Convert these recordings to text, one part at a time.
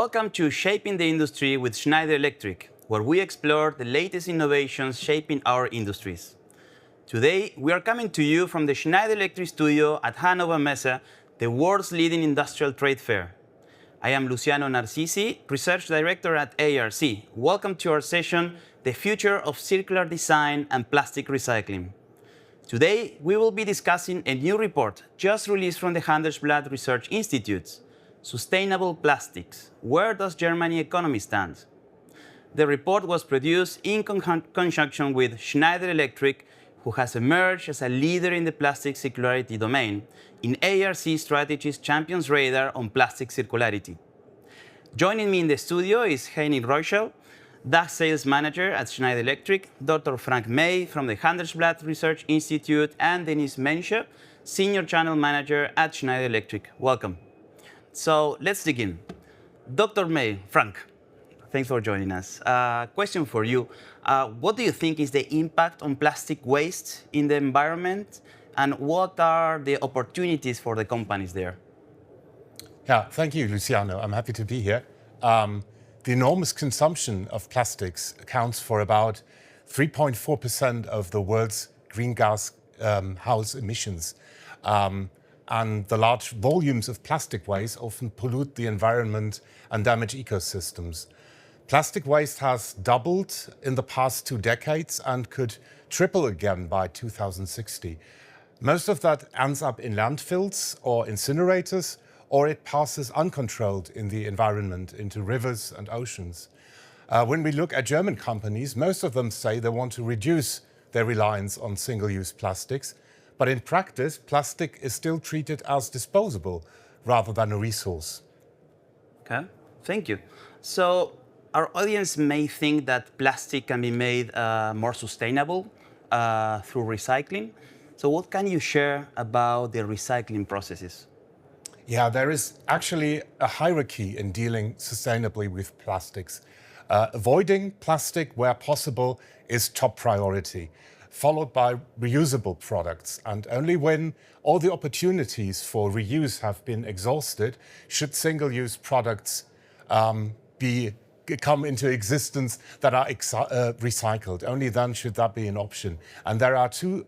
Welcome to Shaping the Industry with Schneider Electric, where we explore the latest innovations shaping our industries. Today, we are coming to you from the Schneider Electric studio at Hannover Messe, the world's leading industrial trade fair. I am Luciano Narcisi, Research Director at ARC. Welcome to our session, The Future of Circular Design and Plastic Recycling. Today, we will be discussing a new report just released from the Handelsblatt Research Institute, Sustainable Plastics. Where does Germany economy stand? The report was produced in conjunction with Schneider Electric, who has emerged as a leader in the plastic circularity domain in ARC Strategy's Champions Radar on Plastic Circularity. Joining me in the studio is Henning Reuschel, DACH Sales Manager at Schneider Electric, Dr. Frank May from the Handelsblatt Research Institute, and Denise Mensche, Senior Channel Manager at Schneider Electric. Welcome. So let's dig in. Dr. May, Frank, thanks for joining us. Question for you. What do you think is the impact on plastic waste in the environment, and what are the opportunities for the companies there? Yeah, thank you, Luciano. I'm happy to be here. The enormous consumption of plastics accounts for about 3.4% of the world's greenhouse gas emissions. And the large volumes of plastic waste often pollute the environment and damage ecosystems. Plastic waste has doubled in the past 2 decades and could triple again by 2060. Most of that ends up in landfills or incinerators, or it passes uncontrolled in the environment into rivers and oceans. When we look at German companies, most of them say they want to reduce their reliance on single-use plastics, but in practice, plastic is still treated as disposable rather than a resource. Okay, thank you. So our audience may think that plastic can be made more sustainable through recycling. So what can you share about the recycling processes? Yeah, there is actually a hierarchy in dealing sustainably with plastics. Avoiding plastic where possible is top priority, followed by reusable products. And only when all the opportunities for reuse have been exhausted should single-use products come into existence that are recycled. Only then should that be an option. And there are 2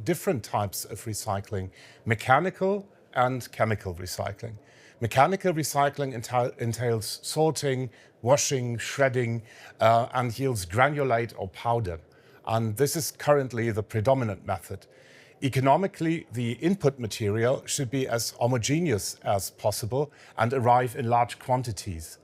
different types of recycling: mechanical and chemical recycling. Mechanical recycling entails sorting, washing, shredding, and yields granulate or powder. And this is currently the predominant method. Economically, the input material should be as homogeneous as possible and arrive in large quantities.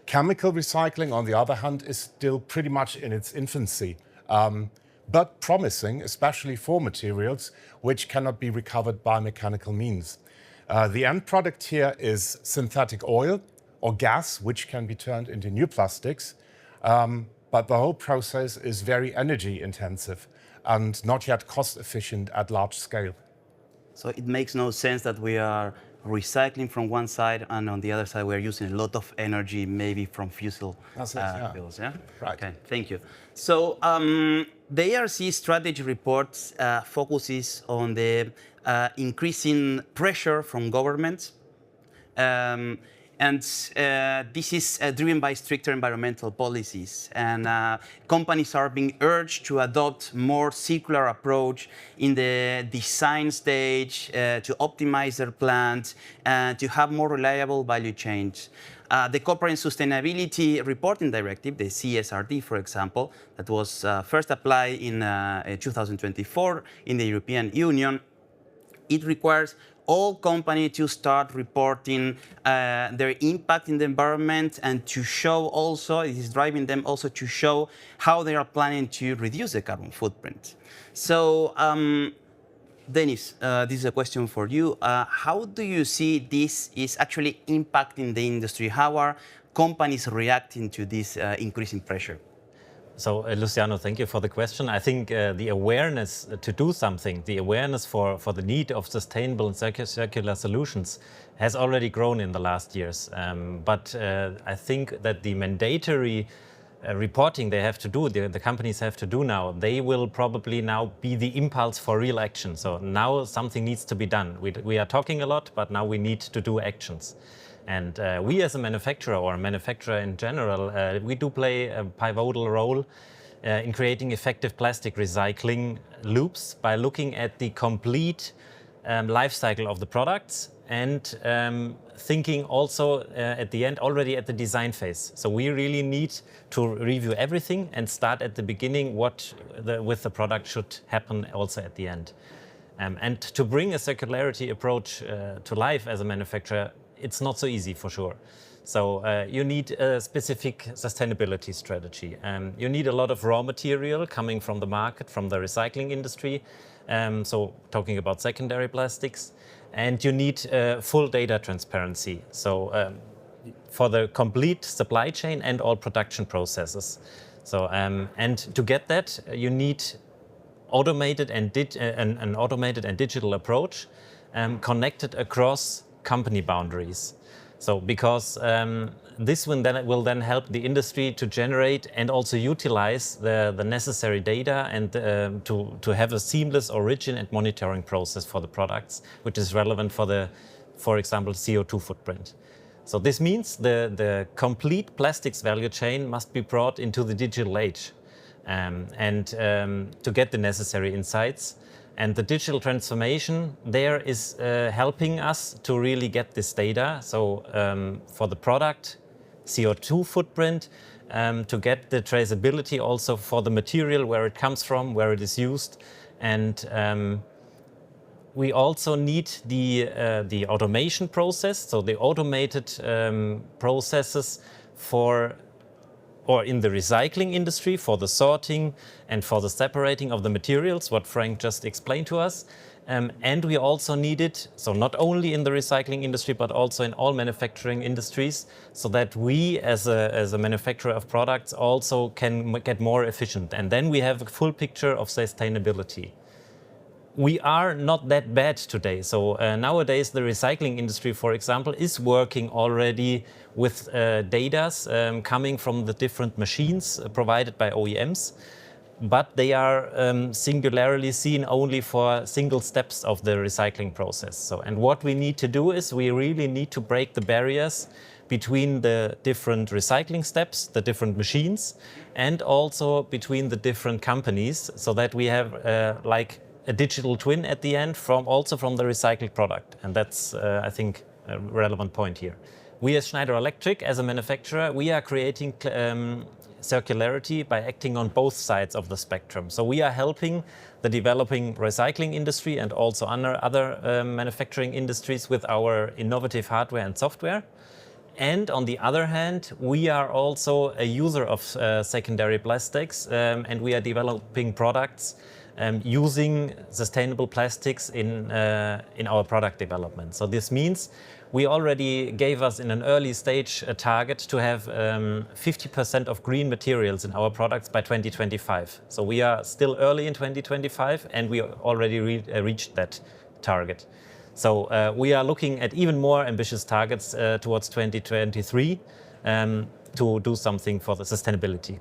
Chemical recycling, on the other hand, is still pretty much in its infancy, but promising, especially for materials which cannot be recovered by mechanical means. The end product here is synthetic oil or gas, which can be turned into new plastics, but the whole process is very energy intensive and not yet cost efficient at large scale. So it makes no sense that we are recycling from one side, and on the other side, we're using a lot of energy, maybe from fossil fuels. Yeah? Right. Okay, thank you. So the ARC strategy report focuses on the increasing pressure from governments. And this is driven by stricter environmental policies. And companies are being urged to adopt more circular approach in the design stage, to optimize their plants, and to have more reliable value chains. The Corporate Sustainability Reporting Directive, the CSRD, for example, that was first applied in 2024 in the European Union, it requires all companies to start reporting their impact in the environment, and to show also, it is driving them also to show how they are planning to reduce the carbon footprint. So, Dennis, this is a question for you. How do you see this is actually impacting the industry? How are companies reacting to this increasing pressure? So, Luciano, thank you for the question. I think the awareness to do something, the awareness for the need of sustainable and circular solutions has already grown in the last years. But I think that the mandatory reporting they have to do, the companies have to do now, they will probably now be the impulse for real action. So now something needs to be done. We are talking a lot, but now we need to do actions. And we as a manufacturer, or a manufacturer in general, we do play a pivotal role in creating effective plastic recycling loops by looking at the complete life cycle of the products and thinking also at the end, already at the design phase. So we really need to review everything and start at the beginning what with the product should happen also at the end. And to bring a circularity approach to life as a manufacturer, it's not so easy for sure. So you need a specific sustainability strategy. You need a lot of raw material coming from the market, from the recycling industry. So talking about secondary plastics. And you need full data transparency. So for the complete supply chain and all production processes. So and to get that, you need automated and an automated and digital approach connected across company boundaries. So because this will then help the industry to generate and also utilize the necessary data and to have a seamless origin and monitoring process for the products, which is relevant for example, CO2 footprint. So this means the complete plastics value chain must be brought into the digital age and to get the necessary insights. And the digital transformation there is helping us to really get this data. So for the product, CO2 footprint, to get the traceability also for the material, where it comes from, where it is used. And we also need the automation process, so the automated processes or in the recycling industry for the sorting and for the separating of the materials, what Frank just explained to us. And we also need it, so not only in the recycling industry, but also in all manufacturing industries, so that we as a manufacturer of products also can get more efficient. And then we have a full picture of sustainability. We are not that bad today. So nowadays the recycling industry, for example, is working already with data coming from the different machines provided by OEMs, but they are singularly seen only for single steps of the recycling process. So, and what we need to do is we really need to break the barriers between the different recycling steps, the different machines, and also between the different companies, so that we have like a digital twin at the end from the recycled product. And that's, I think, a relevant point here. We as Schneider Electric, as a manufacturer, we are creating circularity by acting on both sides of the spectrum. So we are helping the developing recycling industry and also other manufacturing industries with our innovative hardware and software. And on the other hand, we are also a user of secondary plastics, and we are developing products using sustainable plastics in our product development. So this means we already gave us in an early stage a target to have 50% of green materials in our products by 2025. So we are still early in 2025 and we already reached that target. So we are looking at even more ambitious targets towards 2023 to do something for the sustainability.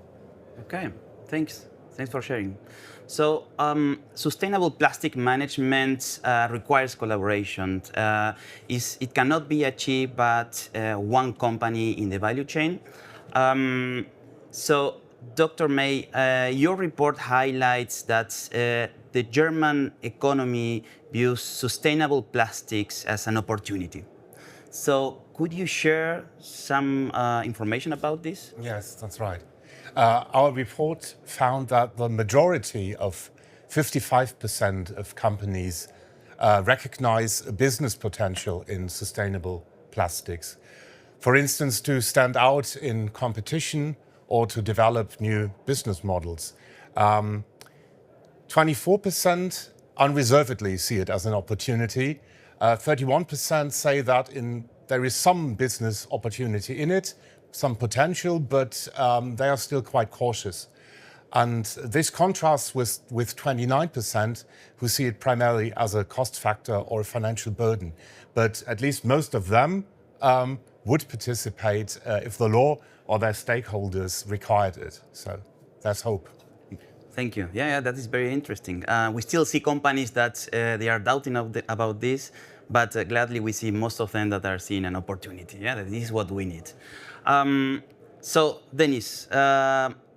Okay, thanks. Thanks for sharing. So sustainable plastic management requires collaboration. It cannot be achieved by one company in the value chain. So Dr. May, your report highlights that the German economy views sustainable plastics as an opportunity. So could you share some information about this? Yes, that's right. Our report found that the majority of 55% of companies recognize a business potential in sustainable plastics. For instance, to stand out in competition or to develop new business models. 24% unreservedly see it as an opportunity. 31% say that there is some business opportunity in it, some potential, but they are still quite cautious. And this contrasts with 29% who see it primarily as a cost factor or a financial burden. But at least most of them would participate if the law or their stakeholders required it. So that's hope. Thank you. Yeah, that is very interesting. We still see companies that they are doubting about this, but gladly we see most of them that are seeing an opportunity. Yeah, that this is what we need. So, Dennis,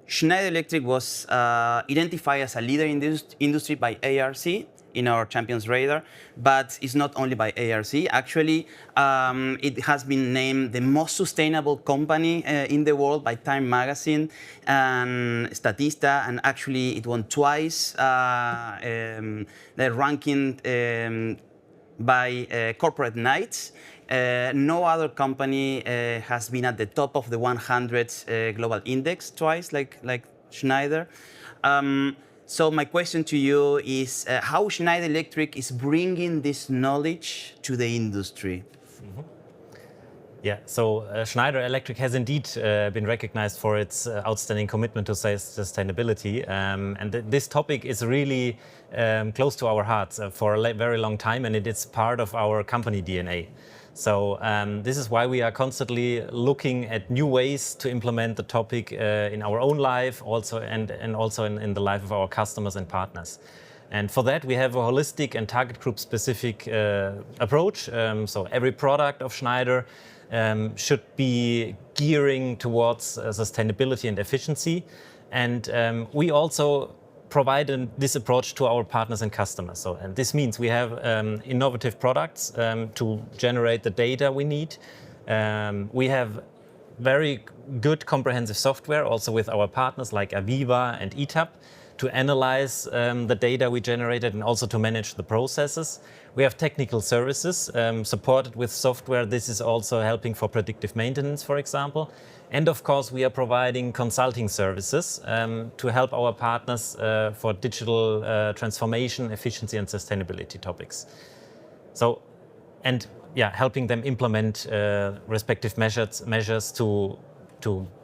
Schneider Electric was identified as a leader in this industry by ARC in our Champions Radar, but it's not only by ARC. Actually, it has been named the most sustainable company in the world by Time Magazine and Statista, and actually it won twice the ranking by Corporate Knights. No other company has been at the top of the 100 global index twice, like Schneider. So my question to you is how Schneider Electric is bringing this knowledge to the industry? Yeah, so Schneider Electric has indeed been recognized for its outstanding commitment to sustainability. And this topic is really close to our hearts for a very long time, and it is part of our company DNA. So this is why we are constantly looking at new ways to implement the topic in our own life, and also in the life of our customers and partners. And for that, we have a holistic and target group specific approach. So every product of Schneider should be gearing towards sustainability and efficiency. And we also provide this approach to our partners and customers. And this means we have innovative products to generate the data we need. We have very good comprehensive software also with our partners like Aviva and ETAP to analyze the data we generated and also to manage the processes. We have technical services supported with software. This is also helping for predictive maintenance, for example. And of course, we are providing consulting services to help our partners for digital transformation, efficiency, and sustainability topics. So, and yeah, helping them implement respective measures to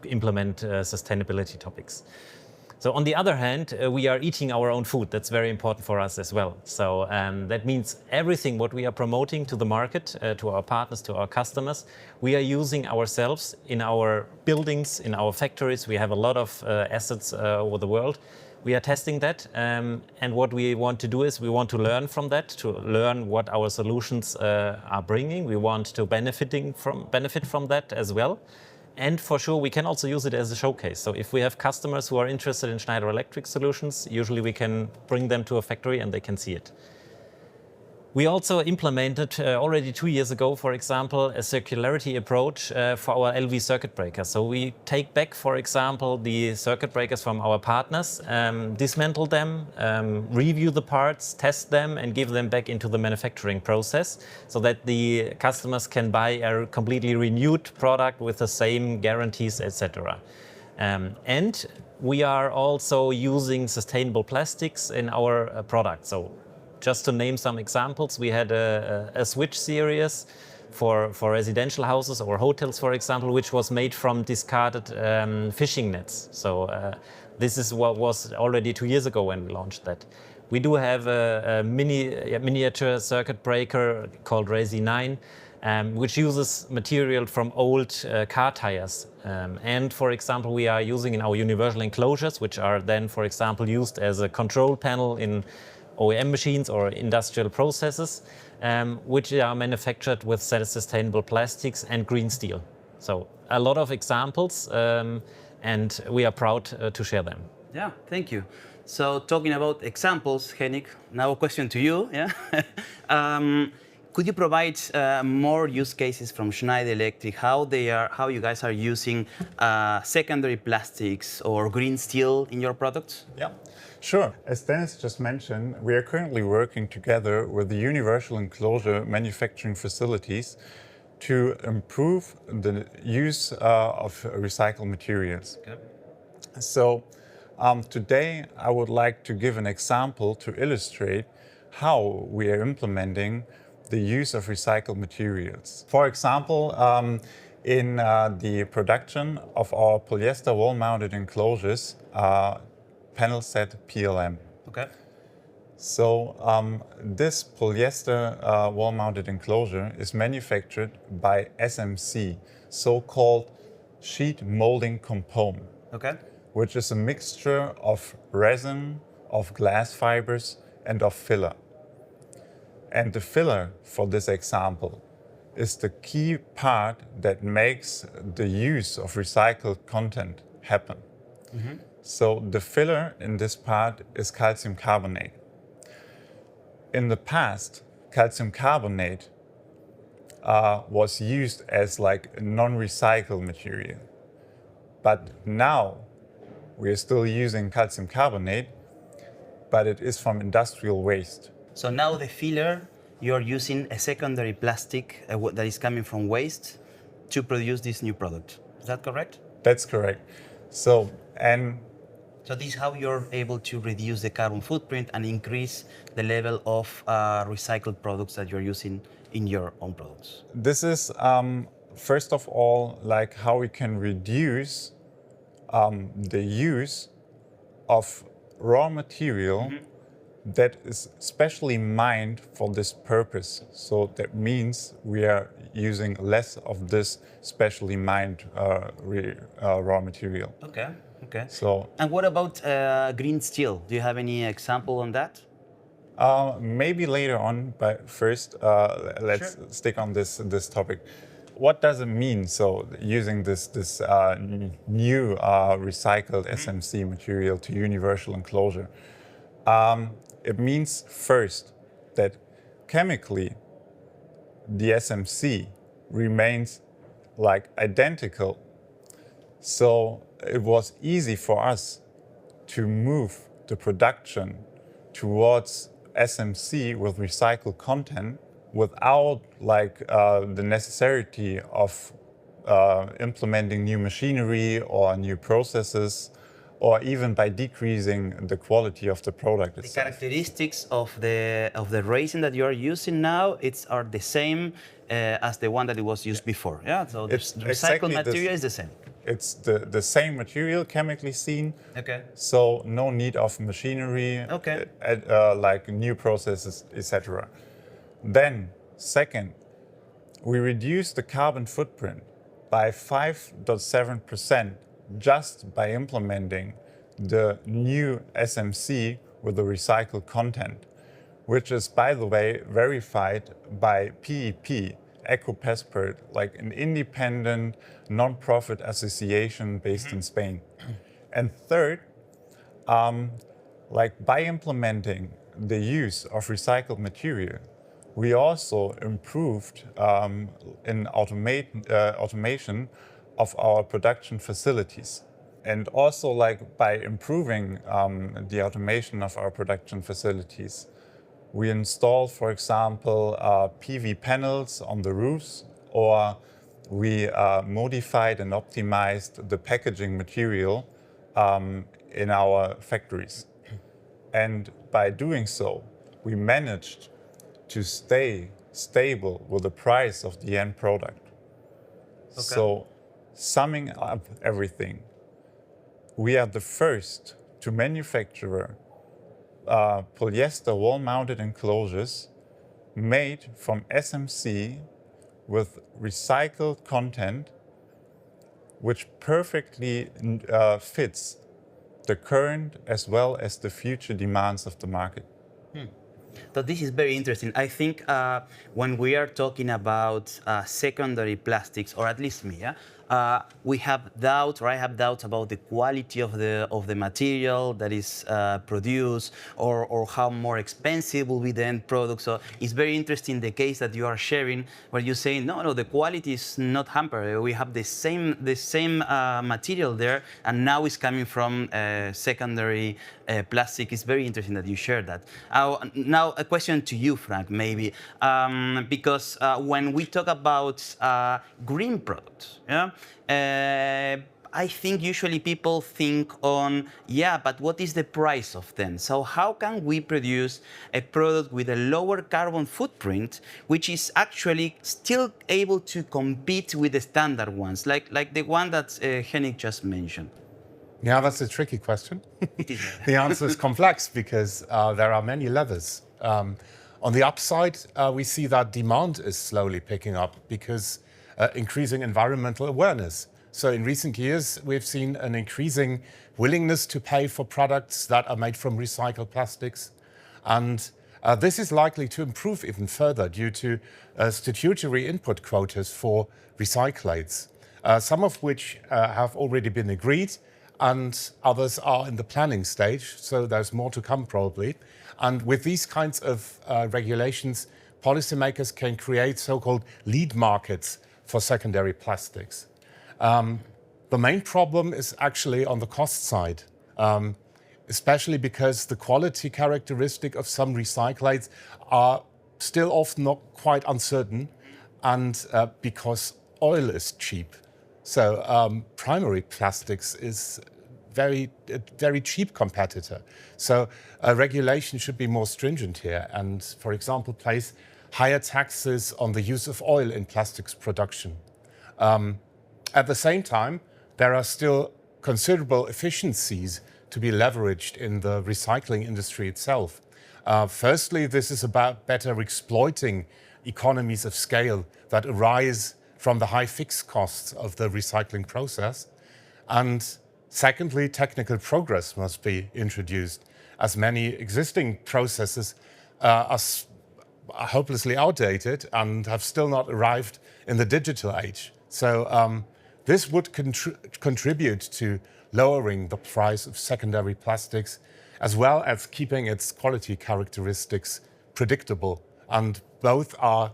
implement sustainability topics. So on the other hand, we are eating our own food. That's very important for us as well. So that means everything what we are promoting to the market, to our partners, to our customers, we are using ourselves in our buildings, in our factories. We have a lot of assets over the world. We are testing that. And what we want to do is we want to learn from that, to learn what our solutions are bringing. We want to benefit from that as well. And for sure, we can also use it as a showcase. So if we have customers who are interested in Schneider Electric solutions, usually we can bring them to a factory and they can see it. We also implemented already 2 years ago, for example, a circularity approach for our LV circuit breakers. So we take back, for example, the circuit breakers from our partners, dismantle them, review the parts, test them, and give them back into the manufacturing process so that the customers can buy a completely renewed product with the same guarantees, etc. And we are also using sustainable plastics in our products. So just to name some examples, we had a switch series for residential houses or hotels, for example, which was made from discarded fishing nets. So this is what was already 2 years ago when we launched that. We do have a miniature circuit breaker called Resi 9, which uses material from old car tires. And for example, we are using in our universal enclosures, which are then, for example, used as a control panel in OEM machines or industrial processes, which are manufactured with sustainable plastics and green steel. So a lot of examples, and we are proud to share them. Yeah, thank you. So talking about examples, Henrik, now a question to you. Yeah? Could you provide more use cases from Schneider Electric, how you guys are using secondary plastics or green steel in your products? Yeah. Sure. As Dennis just mentioned, we are currently working together with the universal enclosure manufacturing facilities to improve the use of recycled materials. Okay. So today I would like to give an example to illustrate how we are implementing the use of recycled materials. For example, in the production of our polyester wall-mounted enclosures, panel set PLM. Okay. So this polyester wall-mounted enclosure is manufactured by SMC, so-called sheet molding compound, okay, which is a mixture of resin, of glass fibers, and of filler. And the filler for this example is the key part that makes the use of recycled content happen. So the filler in this part is calcium carbonate. In the past, calcium carbonate was used as like a non-recycled material. But now we are still using calcium carbonate, but it is from industrial waste. So now the filler, you're using a secondary plastic that is coming from waste to produce this new product. Is that correct? That's correct. So this is how you're able to reduce the carbon footprint and increase the level of recycled products that you're using in your own products. this is first of all like how we can reduce the use of raw material that is specially mined for this purpose. So that means we are using less of this specially mined raw material. Okay. Okay. So And what about green steel? Do you have any example on that? maybe later on, but first let's Sure. stick on this topic. What does it mean? So using this new recycled SMC material to universal enclosure. It means first that chemically the SMC remains like identical. So it was easy for us to move the production towards SMC with recycled content without like the necessity of implementing new machinery or new processes, or even by decreasing the quality of the product The itself. characteristics of the resin that you are using now are the same as the one that it was used before. Yeah. So the It's recycled exactly material this. is the same. It's the same material chemically seen, Okay. so no need of machinery, Okay. like new processes, etc. Then, second, we reduce the carbon footprint by 5.7% just by implementing the new SMC with the recycled content, which is, by the way, verified by PEP, EcoPasport, like an independent non-profit association based in Spain. And third, like by implementing the use of recycled material, we also improved in automation of our production facilities. And also like by improving the automation of our production facilities, we installed, for example, PV panels on the roofs, or we modified and optimized the packaging material in our factories. And by doing so, we managed to stay stable with the price of the end product. Okay. So, summing up everything, we are the first to manufacture polyester wall-mounted enclosures made from SMC with recycled content, which perfectly fits the current as well as the future demands of the market. So this is very interesting. I think when we are talking about secondary plastics, or at least me, we have doubts, or I have doubts about the quality of the material that is produced, or how more expensive will be the end product. So it's very interesting the case that you are sharing, where you say no, the quality is not hampered. We have the same material there, and now it's coming from secondary plastic. It's very interesting that you share that. Now a question to you, Frank, maybe, because when we talk about green products, I think usually people think on, but what is the price of them? So how can we produce a product with a lower carbon footprint, which is actually still able to compete with the standard ones, like the one that Henrik just mentioned? Yeah, that's a tricky question. It is. The answer is complex because there are many levers. On the upside, we see that demand is slowly picking up because increasing environmental awareness. So in recent years, we've seen an increasing willingness to pay for products that are made from recycled plastics. And This is likely to improve even further due to statutory input quotas for recyclates, some of which have already been agreed and others are in the planning stage, so there's more to come probably. And with these kinds of regulations, policymakers can create so-called lead markets for secondary plastics. The main problem is actually on the cost side, especially because the quality characteristic of some recyclates are still often not quite uncertain, and because oil is cheap. So primary plastics is a very cheap competitor. So regulation should be more stringent here and, for example, place higher taxes on the use of oil in plastics production. At the same time, there are still considerable efficiencies to be leveraged in the recycling industry itself. Firstly, this is about better exploiting economies of scale that arise from the high fixed costs of the recycling process. And secondly, technical progress must be introduced, as many existing processes are hopelessly outdated and have still not arrived in the digital age. So this would contribute to lowering the price of secondary plastics, as well as keeping its quality characteristics predictable. And both are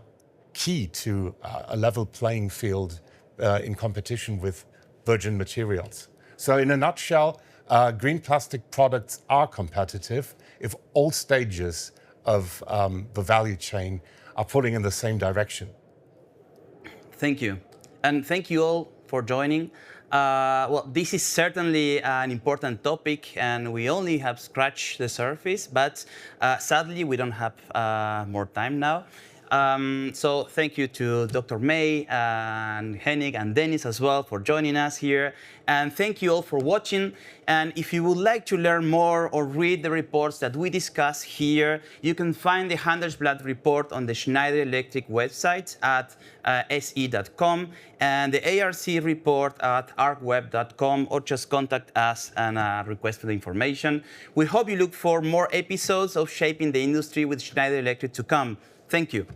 key to a level playing field in competition with virgin materials. So in a nutshell, green plastic products are competitive if all stages of the value chain are pulling in the same direction. Thank you. And thank you all for joining. Well, this is certainly an important topic, and we only have scratched the surface, but sadly, we don't have more time now. So thank you to Dr. May and Henning and Dennis as well for joining us here. And thank you all for watching. And if you would like to learn more or read the reports that we discuss here, you can find the Handelsblatt report on the Schneider Electric website at se.com and the ARC report at arcweb.com, or just contact us and request for the information. We hope you look for more episodes of Shaping the Industry with Schneider Electric to come. Thank you.